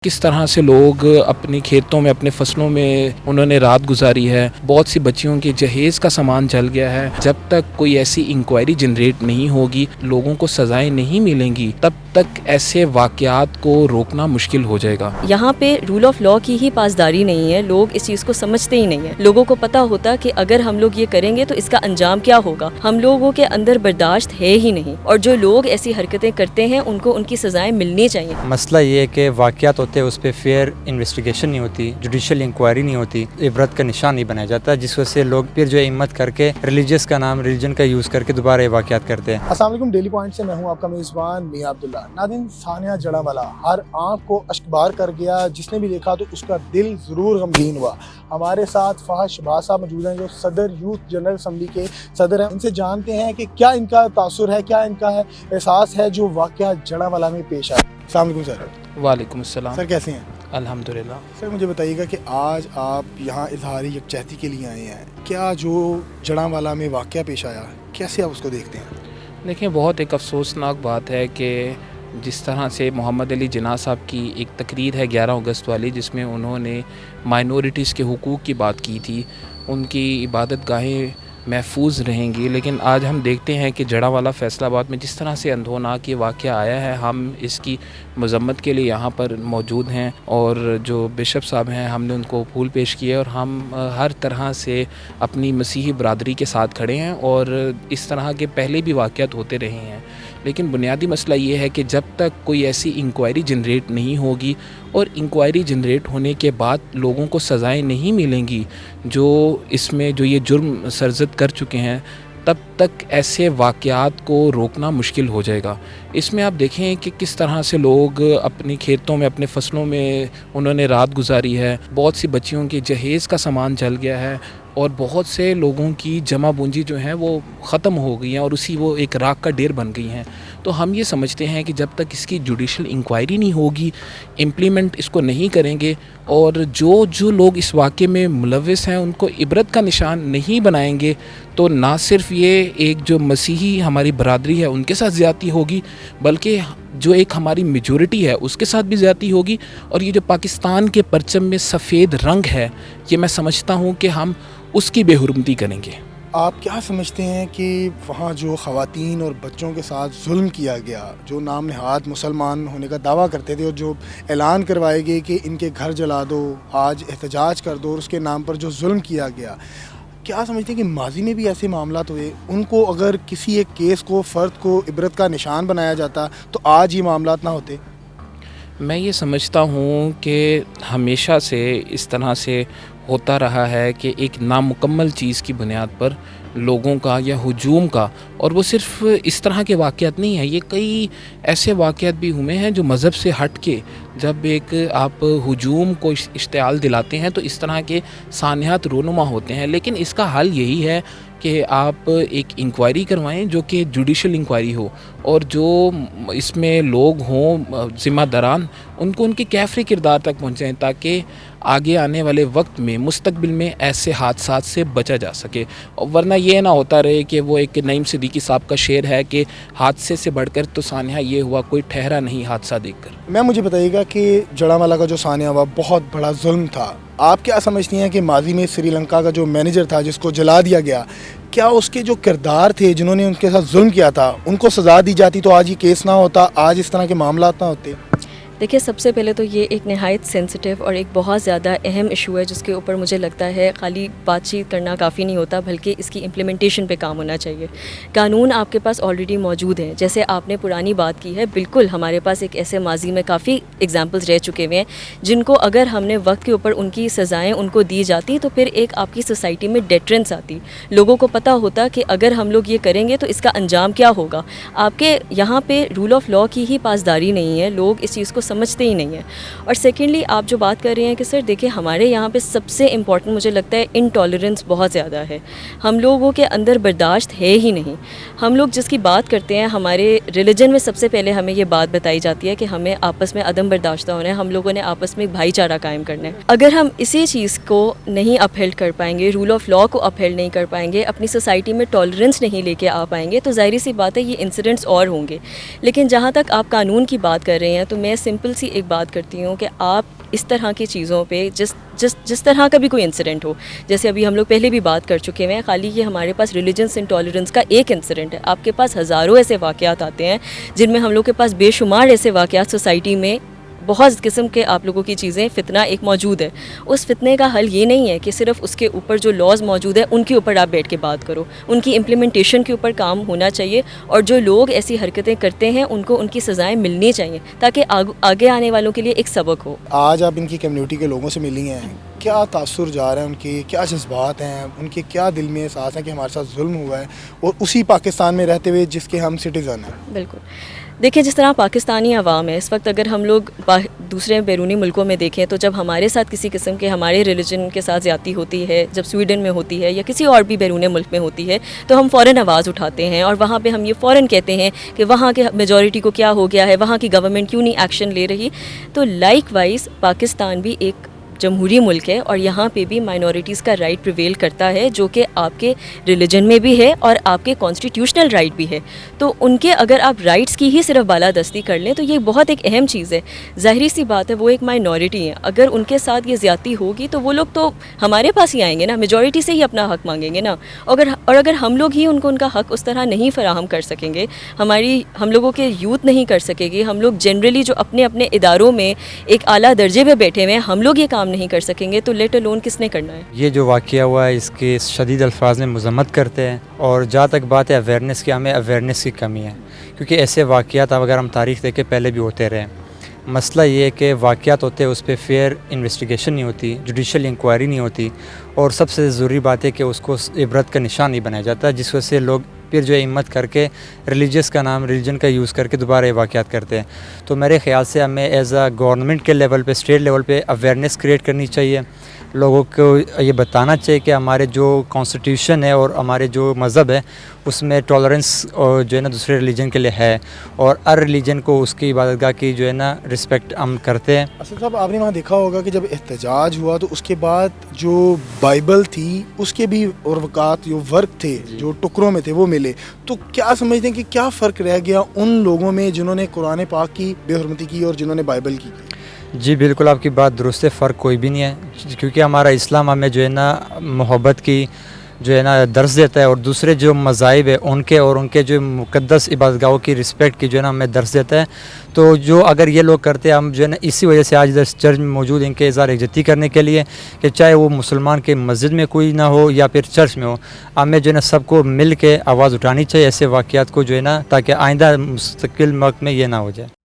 کس طرح سے لوگ اپنی کھیتوں میں اپنے فصلوں میں انہوں نے رات گزاری ہے. بہت سی بچیوں کے جہیز کا سامان جل گیا ہے. جب تک کوئی ایسی انکوائری جنریٹ نہیں ہوگی، لوگوں کو سزائیں نہیں ملیں گی، تب تک ایسے واقعات کو روکنا مشکل ہو جائے گا. یہاں پہ رول آف لا کی ہی پاسداری نہیں ہے. لوگ اس چیز کو سمجھتے ہی نہیں ہیں. لوگوں کو پتا ہوتا کہ اگر ہم لوگ یہ کریں گے تو اس کا انجام کیا ہوگا. ہم لوگوں کے اندر برداشت ہے ہی نہیں، اور جو لوگ ایسی حرکتیں کرتے ہیں ان کو ان کی سزائیں ملنی چاہیے. مسئلہ یہ ہے کہ واقعات ہوتے ہیں، اس پہ فیئر انویسٹیگیشن نہیں ہوتی، جوڈیشل انکوائری نہیں ہوتی، عبرت کا نشان نہیں بنایا جاتا، جس وجہ سے لوگ پھر جو ہمت کر کے ریلیجن کا یوز کر کے دوبارہ یہ واقعات کرتے ہیں. السلام علیکم، ڈیلی پوائنٹ سے میں ہوں آپ کا میزبان میاں عبداللہ. ناظرین، ثانیہ جڑاوالا ہر آنکھ کو اشکبار کر گیا. جس نے بھی دیکھا تو اس کا دل ضرور غمگین ہوا. ہمارے ساتھ فہد شہباز صاحب موجود ہیں، جو صدر یوتھ جنرل اسمبلی کے صدر ہیں. ان سے جانتے ہیں کہ کیا ان کا تاثر ہے، کیا ان کا احساس ہے جو واقعہ جڑاوالا میں پیش آیا. السلام علیکم سر. وعلیکم السلام. سر کیسے ہیں؟ الحمدللہ. سر مجھے بتائیے گا کہ آج آپ یہاں اظہار یکجہتی کے لیے آئے ہیں. کیا جو جڑاوالا میں واقعہ پیش آیا، کیسے آپ اس کو دیکھتے ہیں؟ دیکھیں، بہت ایک افسوسناک بات ہے کہ جس طرح سے محمد علی جناح صاحب کی ایک تقریر ہے 11 اگست والی، جس میں انہوں نے مائنورٹیز کے حقوق کی بات کی تھی، ان کی عبادت گاہیں محفوظ رہیں گی، لیکن آج ہم دیکھتے ہیں کہ جڑاوالا فیصل آباد میں جس طرح سے اندھوناک یہ واقعہ آیا ہے، ہم اس کی مذمت کے لیے یہاں پر موجود ہیں، اور جو بشپ صاحب ہیں ہم نے ان کو پھول پیش کیے، اور ہم ہر طرح سے اپنی مسیحی برادری کے ساتھ کھڑے ہیں، اور اس طرح کے پہلے بھی واقعات ہوتے رہے ہیں. لیکن بنیادی مسئلہ یہ ہے کہ جب تک کوئی ایسی انکوائری جنریٹ نہیں ہوگی، اور انکوائری جنریٹ ہونے کے بعد لوگوں کو سزائیں نہیں ملیں گی جو اس میں جو یہ جرم سرزد کر چکے ہیں، تب تک ایسے واقعات کو روکنا مشکل ہو جائے گا. اس میں آپ دیکھیں کہ کس طرح سے لوگ اپنی کھیتوں میں اپنے فصلوں میں انہوں نے رات گزاری ہے. بہت سی بچیوں کے جہیز کا سامان جل گیا ہے، اور بہت سے لوگوں کی جمع پونجی جو ہیں وہ ختم ہو گئی ہیں، اور وہ ایک راکھ کا ڈھیر بن گئی ہیں. تو ہم یہ سمجھتے ہیں کہ جب تک اس کی جوڈیشل انکوائری نہیں ہوگی، امپلیمنٹ اس کو نہیں کریں گے، اور جو لوگ اس واقعے میں ملوث ہیں ان کو عبرت کا نشان نہیں بنائیں گے، تو نہ صرف یہ ایک جو مسیحی ہماری برادری ہے ان کے ساتھ زیادتی ہوگی، بلکہ جو ایک ہماری میجورٹی ہے اس کے ساتھ بھی زیادتی ہوگی. اور یہ جو پاکستان کے پرچم میں سفید رنگ ہے، یہ میں سمجھتا ہوں کہ ہم اس کی بے حرمتی کریں گے. آپ کیا سمجھتے ہیں کہ وہاں جو خواتین اور بچوں کے ساتھ ظلم کیا گیا، جو نام نہاد مسلمان ہونے کا دعویٰ کرتے تھے، اور جو اعلان کروائے گئے کہ ان کے گھر جلا دو، آج احتجاج کر دو، اور اس کے نام پر جو ظلم کیا گیا، کیا سمجھتے ہیں کہ ماضی میں بھی ایسے معاملات ہوئے؟ ان کو اگر کسی ایک کیس کو، فرد کو عبرت کا نشان بنایا جاتا تو آج یہ معاملات نہ ہوتے؟ میں یہ سمجھتا ہوں کہ ہمیشہ سے اس طرح سے ہوتا رہا ہے کہ ایک نامکمل چیز کی بنیاد پر لوگوں کا یا ہجوم کا، اور وہ صرف اس طرح کے واقعات نہیں ہیں، یہ کئی ایسے واقعات بھی ہوئے ہیں جو مذہب سے ہٹ کے جب ایک آپ ہجوم کو اشتعال دلاتے ہیں تو اس طرح کے سانحات رونما ہوتے ہیں. لیکن اس کا حل یہی ہے کہ آپ ایک انکوائری کروائیں جو کہ جوڈیشل انکوائری ہو، اور جو اس میں لوگ ہوں ذمہ داران، ان کو ان کے کیفری کردار تک پہنچائیں، تاکہ آگے آنے والے وقت میں مستقبل میں ایسے حادثات سے بچا جا سکے. ورنہ یہ نہ ہوتا رہے کہ وہ ایک نعیم صدیقی صاحب کا شعر ہے کہ حادثے سے بڑھ کر تو سانحہ یہ ہوا، کوئی ٹھہرا نہیں حادثہ دیکھ کر. مجھے بتائیے گا کہ جڑاوالا کا جو سانحہ ہوا بہت بڑا ظلم تھا. آپ کیا سمجھتی ہیں کہ ماضی میں سری لنکا کا جو مینیجر تھا جس کو جلا دیا گیا، کیا اس کے جو کردار تھے جنہوں نے ان کے ساتھ ظلم کیا تھا، ان کو سزا دی جاتی تو آج یہ کیس نہ ہوتا، آج اس طرح کے معاملات نہ ہوتے؟ دیکھیے، سب سے پہلے تو یہ ایک نہایت سینسٹیو اور ایک بہت زیادہ اہم ایشو ہے، جس کے اوپر مجھے لگتا ہے خالی بات چیت کرنا کافی نہیں ہوتا، بلکہ اس کی امپلیمنٹیشن پہ کام ہونا چاہیے. قانون آپ کے پاس آلریڈی موجود ہیں. جیسے آپ نے پرانی بات کی ہے، بالکل ہمارے پاس ایک ایسے ماضی میں کافی ایگزامپلز رہ چکے ہوئے ہیں جن کو اگر ہم نے وقت کے اوپر ان کی سزائیں ان کو دی جاتی تو پھر ایک آپ کی سوسائٹی میں ڈیٹرنس آتی، لوگوں کو پتہ ہوتا کہ اگر ہم لوگ یہ کریں گے تو اس کا انجام کیا ہوگا. آپ کے یہاں پہ رول آف لا کی ہی پاسداری نہیں ہے، لوگ اس چیز کو سمجھتے ہی نہیں ہیں. اور سیکنڈلی آپ جو بات کر رہے ہیں کہ سر دیکھیں، ہمارے یہاں پہ سب سے امپورٹنٹ مجھے لگتا ہے انٹالرنس بہت زیادہ ہے. ہم لوگوں کے اندر برداشت ہے ہی نہیں. ہم لوگ جس کی بات کرتے ہیں، ہمارے ریلیجن میں سب سے پہلے ہمیں یہ بات بتائی جاتی ہے کہ ہمیں آپس میں عدم برداشتہ ہونا ہے، ہم لوگوں نے آپس میں بھائی چارہ قائم کرنا ہے. اگر ہم اسی چیز کو نہیں اپہیلڈ کر پائیں گے، رول آف لا کو اپہیلڈ نہیں کر پائیں گے، اپنی سوسائٹی میں ٹالرنس نہیں لے کے آ پائیں گے، تو ظاہری سی بات ہے یہ انسیڈنٹس اور ہوں گے. لیکن جہاں تک آپ قانون کی بات کر رہے ہیں تو میں سمپلی سمپل سی ایک بات کرتی ہوں کہ آپ اس طرح کی چیزوں پہ جس طرح کا بھی کوئی انسیڈنٹ ہو، جیسے ابھی ہم لوگ پہلے بھی بات کر چکے ہیں، خالی یہ ہمارے پاس ریلیجنس انٹالرنس کا ایک انسیڈنٹ ہے، آپ کے پاس ہزاروں ایسے واقعات آتے ہیں جن میں ہم لوگ کے پاس بے شمار ایسے واقعات سوسائٹی میں بہت قسم کے آپ لوگوں کی چیزیں فتنہ ایک موجود ہے. اس فتنے کا حل یہ نہیں ہے کہ صرف اس کے اوپر جو لاز موجود ہے ان کے اوپر آپ بیٹھ کے بات کرو، ان کی امپلیمنٹیشن کے اوپر کام ہونا چاہیے، اور جو لوگ ایسی حرکتیں کرتے ہیں ان کو ان کی سزائیں ملنی چاہیے تاکہ آگے آنے والوں کے لیے ایک سبق ہو. آج آپ ان کی کمیونٹی کے لوگوں سے ملی ہیں، کیا تاثر جا رہا ہے ان کے، کیا جذبات ہیں ان کے، کیا دل میں احساس ہے کہ ہمارے ساتھ ظلم ہوا ہے، اور اسی پاکستان میں رہتے ہوئے جس کے ہم سٹیزن ہیں؟ بالکل دیکھیں، جس طرح پاکستانی عوام ہے اس وقت، اگر ہم لوگ دوسرے بیرونی ملکوں میں دیکھیں تو جب ہمارے ساتھ کسی قسم کے ہمارے ریلیجن کے ساتھ زیادتی ہوتی ہے، جب سویڈن میں ہوتی ہے یا کسی اور بھی بیرونی ملک میں ہوتی ہے، تو ہم فوراً آواز اٹھاتے ہیں اور وہاں پہ ہم یہ فوراً کہتے ہیں کہ وہاں کے میجورٹی کو کیا ہو گیا ہے، وہاں کی گورنمنٹ کیوں نہیں ایکشن لے رہی. تو لائک وائز پاکستان بھی ایک جمہوری ملک ہے اور یہاں پہ بھی مائنورٹیز کا رائٹ پریویل کرتا ہے، جو کہ آپ کے ریلیجن میں بھی ہے اور آپ کے کانسٹیٹیوشنل رائٹ بھی ہے. تو ان کے اگر آپ رائٹس کی ہی صرف بالادستی کر لیں تو یہ بہت ایک اہم چیز ہے. ظاہری سی بات ہے وہ ایک مائنورٹی ہے، اگر ان کے ساتھ یہ زیادتی ہوگی تو وہ لوگ تو ہمارے پاس ہی آئیں گے نا، میجورٹی سے ہی اپنا حق مانگیں گے نا. اگر ہم لوگ ہی ان کو ان کا حق اس طرح نہیں فراہم کر سکیں گے، ہم لوگوں کے یوتھ نہیں کر سکے گی، ہم لوگ جنرلی جو اپنے اپنے اداروں میں ایک اعلیٰ درجے پہ بیٹھے ہوئے ہیں ہم لوگ یہ کام نہیں کر سکیں گے، تو لیٹ الون کس نے کرنا ہے؟ یہ جو واقعہ ہوا ہے اس کے شدید الفاظ میں مذمت کرتے ہیں، اور جہاں تک بات ہے اویئرنیس کی، ہمیں اویئرنیس کی کمی ہے، کیونکہ ایسے واقعات اگر ہم تاریخ دیکھیں پہلے بھی ہوتے رہے. مسئلہ یہ ہے کہ واقعات ہوتے ہیں اس پہ فیئر انویسٹیگیشن نہیں ہوتی، جوڈیشل انکوائری نہیں ہوتی، اور سب سے ضروری بات ہے کہ اس کو عبرت کا نشان نہیں بنایا جاتا، جس وجہ سے لوگ پھر جو ہمت کر کے ریلیجن کا یوز کر کے دوبارہ یہ واقعات کرتے ہیں. تو میرے خیال سے ہمیں ایز اے گورنمنٹ کے لیول پہ، اسٹیٹ لیول پہ اویئرنیس کریٹ کرنی چاہیے، لوگوں کو یہ بتانا چاہیے کہ ہمارے جو کانسٹیٹیوشن ہے اور ہمارے جو مذہب ہے اس میں ٹالرنس جو ہے نا دوسرے ریلیجن کے لیے ہے، اور ہر ریلیجن کو اس کی عبادت گاہ کی جو ہے نا رسپیکٹ ہم کرتے ہیں. اسد صاحب، آپ نے وہاں دیکھا ہوگا کہ جب احتجاج ہوا تو اس کے بعد جو بائبل تھی اس کے بھی اوقات جو ورک تھے جو ٹکڑوں میں تھے وہ ملے، تو کیا سمجھتے ہیں کہ کیا فرق رہ گیا ان لوگوں میں جنہوں نے قرآن پاک کی بے حرمتی کی اور جنہوں نے بائبل کی؟ جی بالکل، آپ کی بات درست ہے، فرق کوئی بھی نہیں ہے، کیونکہ ہمارا اسلام ہمیں جو ہے نا محبت کی جو ہے نا درس دیتا ہے، اور دوسرے جو مذاہب ہے ان کے اور ان کے جو مقدس عبادت گاہوں کی رسپیکٹ کی جو ہے نا ہمیں درس دیتا ہے. تو جو اگر یہ لوگ کرتے ہیں، ہم جو ہے نا اسی وجہ سے آج ادھر چرچ میں موجود ان کے اظہار یکجہتی کرنے کے لیے، کہ چاہے وہ مسلمان کے مسجد میں کوئی نہ ہو یا پھر چرچ میں ہو، ہمیں جو ہے نا سب کو مل کے آواز اٹھانی چاہیے ایسے واقعات کو جو ہے نا، تاکہ آئندہ مستقل وقت میں یہ نہ ہو جائے.